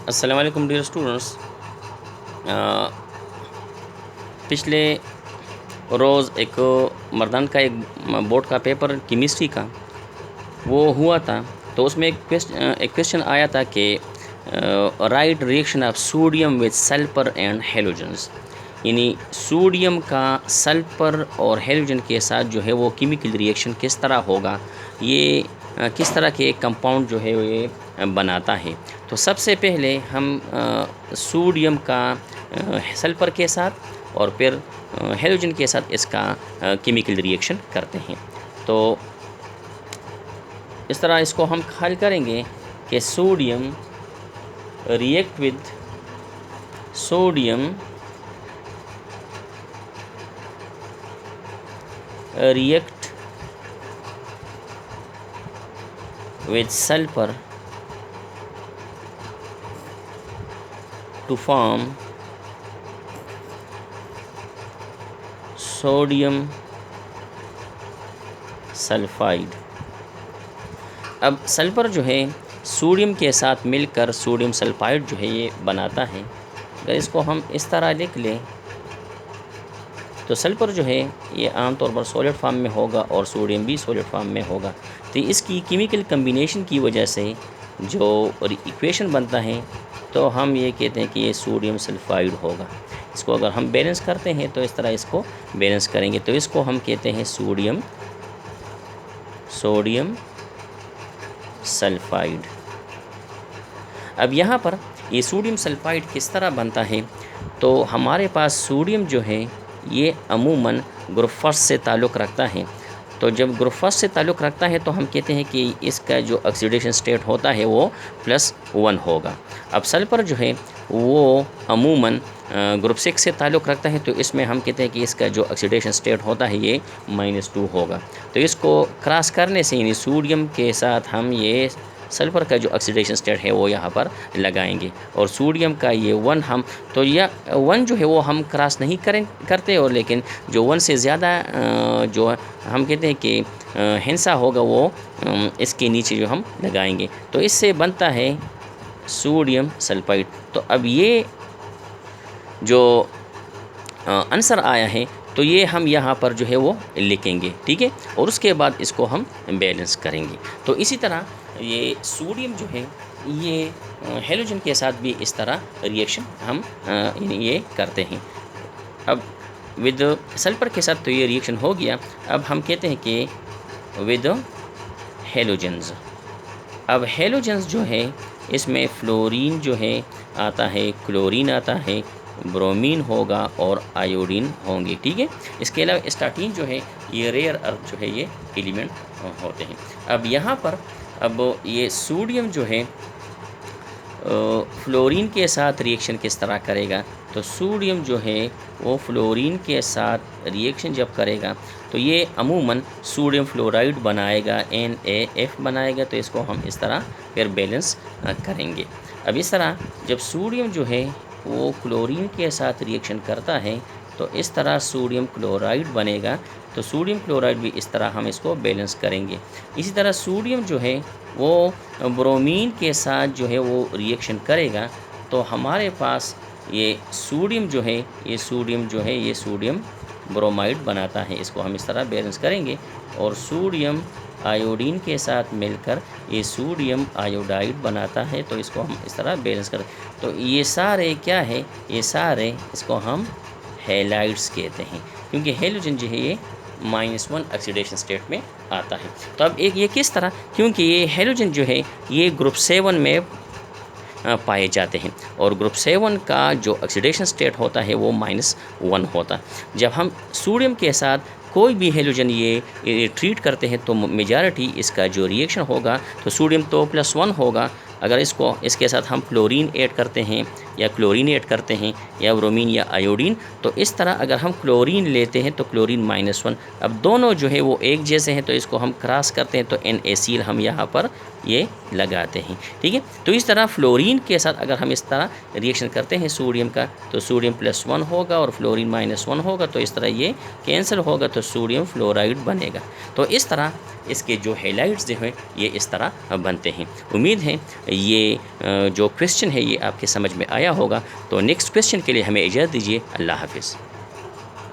अस्सलाम वालेकुम dear students. पिछले रोज़ एक मर्दान का एक बोर्ड का पेपर केमिस्ट्री का वो हुआ था। तो उसमें एक क्वेश्चन आया था कि right reaction of sodium with sulphur and halogens, यानी सोडियम का सल्फर और हेलोजन के साथ जो है वो केमिकल रिएक्शन किस तरह होगा, ये किस तरह के कंपाउंड जो है ये बनाता है। तो सबसे पहले हम सोडियम का सल्फर के साथ और फिर हेलोजन के साथ इसका केमिकल रिएक्शन करते हैं। तो इस तरह इसको हम हल करेंगे कि sodium react with sodium react with sulfur to form sodium sulphide. अब सल्फर जो है सोडियम के साथ मिलकर सोडियम सल्फाइड जो है ये बनाता है। अगर इसको हम इस तरह लिख लें तो सल्फर जो है ये आमतौर पर सॉलिड फॉर्म में होगा और सोडियम भी सॉलिड फॉर्म में होगा। तो इसकी केमिकल कम्बिनेशन की वजह से जो इक्वेशन बनता है तो हम ये कहते हैं कि ये सोडियम सल्फाइड होगा। इसको अगर हम बैलेंस करते हैं तो इस तरह इसको बैलेंस करेंगे तो इसको हम कहते हैं सोडियम सल्फाइड। अब यहाँ पर ये सोडियम सल्फाइड किस तरह बनता है, तो हमारे पास सोडियम जो है ये अमूमन ग्रुप फर्स्ट से ताल्लुक़ रखता है। तो जब ग्रुप फर्स्ट से ताल्लुक़ रखता है तो हम कहते हैं कि इसका जो ऑक्सीडेशन स्टेट होता है वो +1 होगा। अब सल्फर जो है वो अमूमन ग्रुप 6 से ताल्लुक़ रखता है, तो इसमें हम कहते हैं कि इसका जो ऑक्सीडेशन स्टेट होता है ये -2 होगा। तो इसको क्रॉस करने से यानी सोडियम के साथ हम ये सल्फ़र का जो ऑक्सीडेशन स्टेट है वो यहाँ पर लगाएंगे और सोडियम का ये 1 हम तो यह 1 जो है वो हम क्रॉस नहीं करते, और लेकिन जो 1 से ज़्यादा जो हम कहते हैं कि हिस्सा होगा वो इसके नीचे जो हम लगाएंगे, तो इससे बनता है सोडियम सल्फाइड। तो अब ये जो आंसर आया है तो ये हम यहाँ पर जो है वो लिखेंगे, ठीक है, और उसके बाद इसको हम बैलेंस करेंगे। तो इसी तरह ये सोडियम जो है ये हेलोजन के साथ भी इस तरह रिएक्शन हम ये करते हैं। अब विद सल्फर के साथ तो ये रिएक्शन हो गया। अब हम कहते हैं कि विद हेलोजन्स। अब हेलोजन्स जो है इसमें फ्लोरीन जो है आता है, क्लोरीन आता है, ब्रोमीन होगा और आयोडीन होंगे, ठीक है। इसके अलावा स्टार्टीन जो है ये रेयर अर्थ जो है ये एलिमेंट होते हैं। अब यहाँ पर अब ये सोडियम जो है फ्लोरीन के साथ रिएक्शन किस तरह करेगा, तो सोडियम जो है वो फ्लोरीन के साथ रिएक्शन जब करेगा तो ये अमूमन सोडियम फ्लोराइड बनाएगा, NaF बनाएगा। तो इसको हम इस तरह फिर बैलेंस करेंगे। अब इस तरह जब सोडियम जो है वो क्लोरीन के साथ रिएक्शन करता है तो इस तरह सोडियम क्लोराइड बनेगा। तो सोडियम क्लोराइड भी इस तरह हम इसको बैलेंस करेंगे। इसी तरह सोडियम जो है वो ब्रोमीन के साथ जो है वो रिएक्शन करेगा, तो हमारे पास ये सोडियम जो है ये सोडियम ब्रोमाइड बनाता है। इसको हम इस तरह बैलेंस करेंगे और सोडियम आयोडीन के साथ मिलकर ये सोडियम आयोडाइड बनाता है। तो इसको हम इस तरह बैलेंस करें। तो ये सारे क्या है, ये सारे इसको हम हैलाइड्स कहते हैं, क्योंकि हेलोजन जो है ये -1 ऑक्सीडेशन स्टेट में आता है। तो अब एक ये किस तरह, क्योंकि ये हेलोजन जो है ये ग्रुप 7 में पाए जाते हैं और ग्रुप 7 का जो ऑक्सीडेशन स्टेट होता है वो -1 होता है। जब हम सोडियम के साथ कोई भी हेलोजन ये ट्रीट करते हैं तो मेजॉरिटी इसका जो रिएक्शन होगा तो सोडियम तो +1 होगा। अगर इसके साथ हम क्लोरीन ऐड करते हैं या क्लोरीन ऐड करते हैं या ब्रोमीन या आयोडीन, तो इस तरह अगर हम क्लोरीन लेते हैं तो क्लोरीन -1। अब दोनों जो है वो एक जैसे हैं तो इसको हम क्रॉस करते हैं तो NaCl हम यहाँ पर ये लगाते हैं। ठीक है, तो इस तरह फ्लोरीन के साथ अगर हम इस तरह रिएक्शन करते हैं सोडियम का, तो सोडियम +1 होगा और फ्लोरीन -1 होगा, तो इस तरह ये कैंसिल होगा, तो सोडियम फ्लोराइड बनेगा। तो इस तरह इसके जो हैलाइड्स जो हैं ये इस तरह बनते हैं। उम्मीद है ये जो क्वेश्चन है ये आपके समझ में आया होगा। तो नेक्स्ट क्वेश्चन के लिए हमें इजाज़त दीजिए। अल्लाह हाफ़िज़।